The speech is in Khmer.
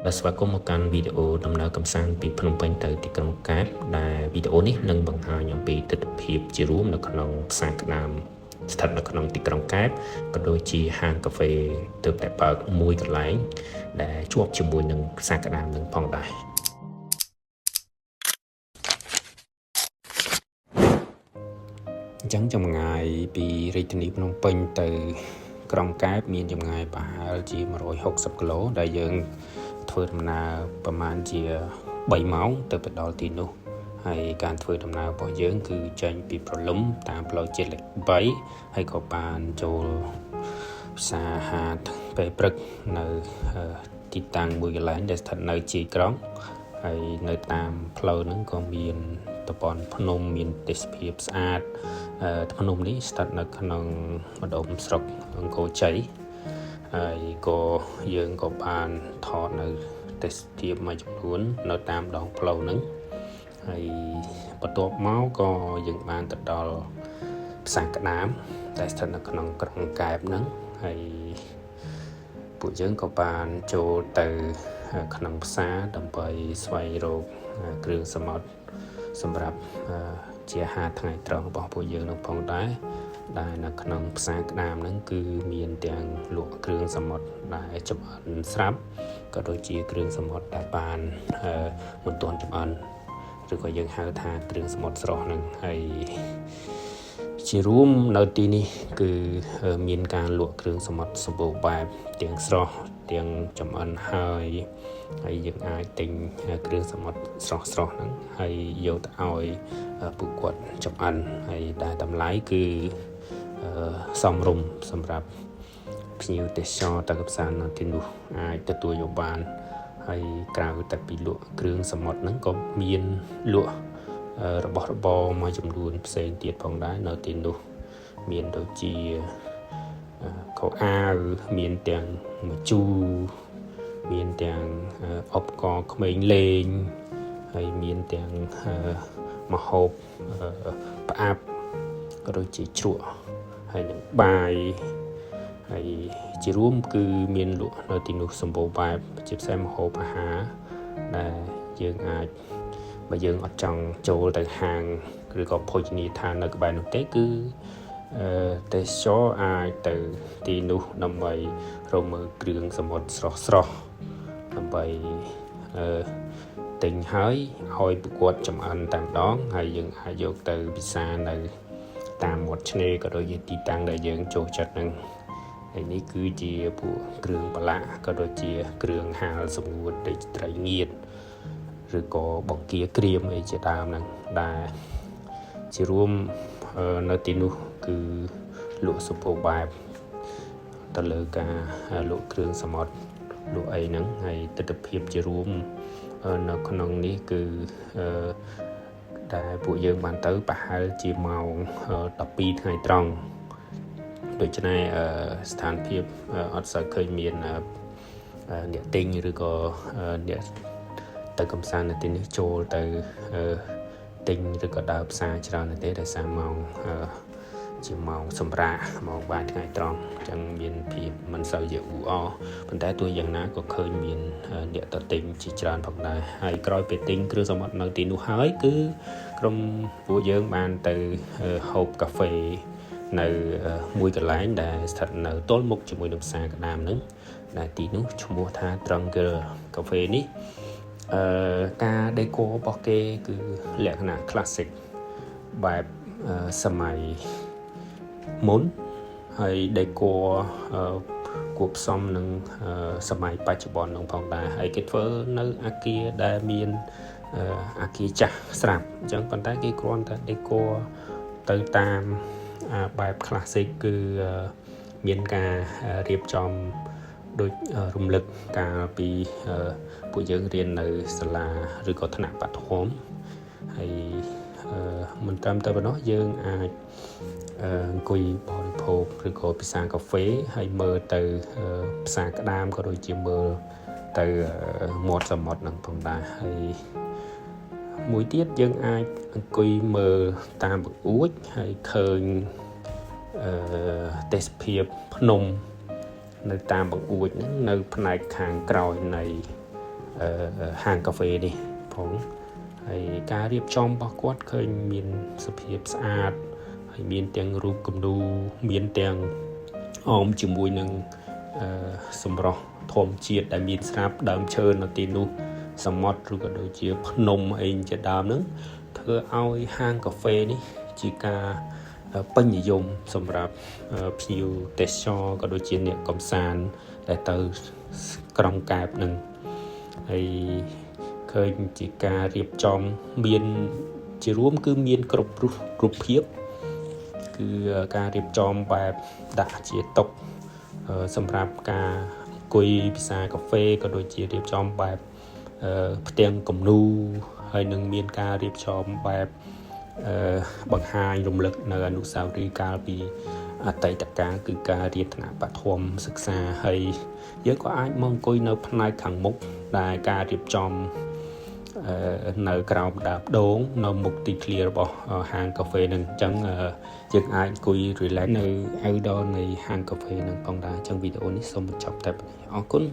ដែលស្វាគមន៍មកកាន់វីដេអូដំណើរកម្សាន្តពីភ្នំពេញទៅទីក្រុងកែបដែលវីដេអូនេះនឹងបង្ហាញអំពីទស្សនវិជ្ជាជារួមនៅក្នុងផ្សារក្តាមស្ថិតនៅក្នុងទីក្រុងកែបក៏ដូចជាហាងកាហ្វេទើបតែបើកមួយកន្លែងដែលជាប់ជាមួយនឹងផ្សារក្តាមនឹងផងដែរអញ្ចឹងចម្ងាយពីរាជធានីភ្នំពេញទៅក្រុងកែបមានចម្ងាយប្រហែលជា160គីឡូដែលយើងធ្វើដំណើរប្រហែលជា3ម៉ោងទៅដល់ទីនោះហើយការធ្វើដំណើររបស់យើងគឺចេញពីព្រលឹមតាមផ្លូវជាតិលេខ3ហើយក៏បានចូលផ្សារហាតពេលព្រឹកនៅទីតាំងមួយកន្លែងដែលស្ថិតនៅជាយក្រុងហើយនៅតាមផ្លូវហ្នឹងក៏មានតំបន់ភ្នំមានទេសភាពស្អាតភ្នំនេះស្ថិតនៅក្នុងម្ដុំស្រុកអង្គរជ័យហើយក៏យើងក៏បានថតនៅទេសភាពមួយចំនួននៅតាមដងផ្លូវហ្នឹងហើយបន្ទាប់មកក៏យើងបានទៅដល់ផ្សារក្តាមដែលស្ថិតនៅក្នុងក្រុងកែបហ្នឹងហើយពួកយើងក៏បានចូលទៅក្នុងផ្សារដើម្បីស្វែងរកគ្រឿងសមុទ្រសម្រាប់ជាអាហារថ្ងៃត្រង់របស់ពួកយើងនឹងផងដែរដែលនៅក្នុងផ្សារក្តាមហ្នឹងគឺមានទាំងលក់គ្រឿងសមុទ្រដែលចម្អិនស្រាប់ក៏ដូចជាគ្រឿងសមុទ្រដែលបានមិនទាន់ចម្អិនឬក៏យើងហៅថាគ្រឿងសមុទ្រស្រស់ហ្នឹងហើយជារួមនៅទីនេះគឺមានការលក់គ្រឿងសមុទ្រសម្បូរបែបទាំងស្រស់ទាំងចម្អិនហើយយើងអាចទិញគ្រឿងសមុទ្រស្រស់ហ្នឹងហើយយកទៅឲ្យពួកគាត់ចម្អិនហើយដែលតម្លៃគឺសមរម្យសម្រាប់ភ្ញៀវទេសចរទៅកម្សាន្តនៅទីនោះអាចទទួលយកបានហើយក្រៅតែពីលក់គ្រឿងសមុទ្រហ្នឹងក៏មានលក់របស់របរមួយចំនួនផ្សេងទៀតផងដែរនៅទីនោះមានដូចជាខោអាវមានទាំងម្ជូរមានទាំងឧបករណ៍ក្មេងលេងហើយមានទាំងម្ហូបផ្អាប់ក៏ដូចជាជ្រក់ហើយនឹងបាយហើយជារួមគឺមានលក់នៅទីនោះសម្បូរបែបជាពិសេសម្ហូបអាហារដែលយើងអាចបើយើងអត់ចង់ចូលទៅហាងឬក៏ភោជនីយដ្ឋាននៅក្បែរនោះទេគឺទេសចរអាចទៅទីនោះដើម្បីរកមើលគ្រឿងសមុទ្រស្រស់ដើម្បីទិញហើយឲ្យពួកគាត់ចម្អិនតែម្ដងហើយយើងអាចយកទៅពិសានៅតាមមាត់ឆ្នេរក៏ដូចជាទីតាំងដែលយើងចូលចិត្តហ្នឹងហើយនេះគឺជាពួកគ្រឿងប្រឡាក់ក៏ដូចជាគ្រឿងហាលសម្ងួតដូចត្រីងៀតឬក៏បង្គាក្រៀមអីជាដើមហ្នឹងដែលជារួមនៅទីនោះគឺលក់សម្បូរបែបទៅលើការលក់គ្រឿងសមុទ្រលក់អីហ្នឹងហើយទស្សនវិជ្ជាជារួមនៅក្នុងនេះគឺដែលពួកយើងបានទៅប្រហែលជាម៉ោង12ថ្ងៃត្រង់ដូច្នេះស្ថានភាពអត់សូវឃើញមានអ្នកទិញឬក៏អ្នកទៅកំសាន្តនៅទីនេះចូលទៅទិញឬក៏ដើរផ្សារច្រើនទេដោយសារម៉ោងជាម៉ោងសម្រាប់ម៉ោងបាយថ្ងៃត្រង់អញ្ចឹងមានភាពមិនសូវជាអ៊ូអរប៉ុន្តែទោះយ៉ាងណាក៏ឃើញមានអ្នកទៅទិញជាច្រើនផងដែរហើយក្រោយពេលទិញគ្រឿងសមុទ្រនៅទីនោះហើយគឺក្រុមពួកយើងបានទៅហូបកាហ្វេនៅមួយកន្លែងដែលស្ថិតនៅទល់មុខជាមួយនឹងផ្សារក្តាមហ្នឹងដែលទីនោះឈ្មោះថា Drunker Cafe នេះការ decor របស់គេគឺលក្ខណៈ classic បែបសម័យមុនហើយ decor គួបផ្សំនឹងសម័យបច្ចុប្បន្ននឹងផងដែរហើយគេធ្វើនៅអគារដែលមានអគារចាស់ស្រាប់អញ្ចឹងប៉ុន្តែគេគ្រាន់តែ decor ទៅតាមបែប classic គឺមានការរៀបចំដូចរំលឹកកាលពីពួកយើងរៀននៅសាលាឬក៏ថ្នាក់បឋមហើយមិនត្រឹមតែប៉ុណ្ណោះយើងអាចអង្គុយបរិភោគឬក៏ពិសាកាហ្វេហើយមើលទៅផ្សារក្តាមក៏ដូចជាមើលទៅមាត់សមុទ្រនឹងផងដែរហើយមួយទៀតយើងអាចអង្គុយមើលតាមបង្អួចហើយឃើញទេសភាពភ្នំនៅតាមបង្អួចហ្នឹងនៅផ្នែកខាងក្រោយនៃ ហាងកាហ្វេនេះផងហើយការរៀបចំរបស់គាត់ឃើញមានសភាពស្អាតហើយមានទាំងរូបគំនូរមានទាំងអមជាមួយនឹងសម្រស់ធម្មជាតិដែលមានស្រាប់ដើមឈើនៅទីនោះសមុទ្រឬក៏ដូចជាភ្នំអីជាដើមហ្នឹងធ្វើឲ្យហាងកាហ្វេនេះជាការពេញនិយមសម្រាប់ភ្ញៀវទេសចរក៏ដូចជាអ្នកកម្សាន្តដែលទៅក្រុងកែបនឹងហើយឃើញជាការរៀបចំមានជារួមគឺមានគ្រប់រូបភាពគឺការរៀបចំបែបដាក់ជាតុសម្រាប់ការអង្គុយពិសាកាហ្វេក៏ដូចជារៀបចំបែបផ្ទាំងគំនូរហើយនឹងមានការរៀបចំបែបបង្ហាញរំលឹកនៅអនុស្សាវរីយ៍កាលពីអតីតកាលគឺការរៀនថ្នាក់បឋមសិក្សាហើយយើងក៏អាចមកអង្គុយនៅផ្នែកខាងមុខដែលការរៀបចំនៅក្រោមដាបដូងនៅមុខទីធ្លារបស់ហាងកាហ្វេនឹងអញ្ចឹងយើងអាចអង្គុយ relax នៅ outdoor នៃហាងកាហ្វេនឹងផងដែរអញ្ចឹងវីដេអូនេះសូមបញ្ចប់តែប៉ុណ្ណេះអរគុណ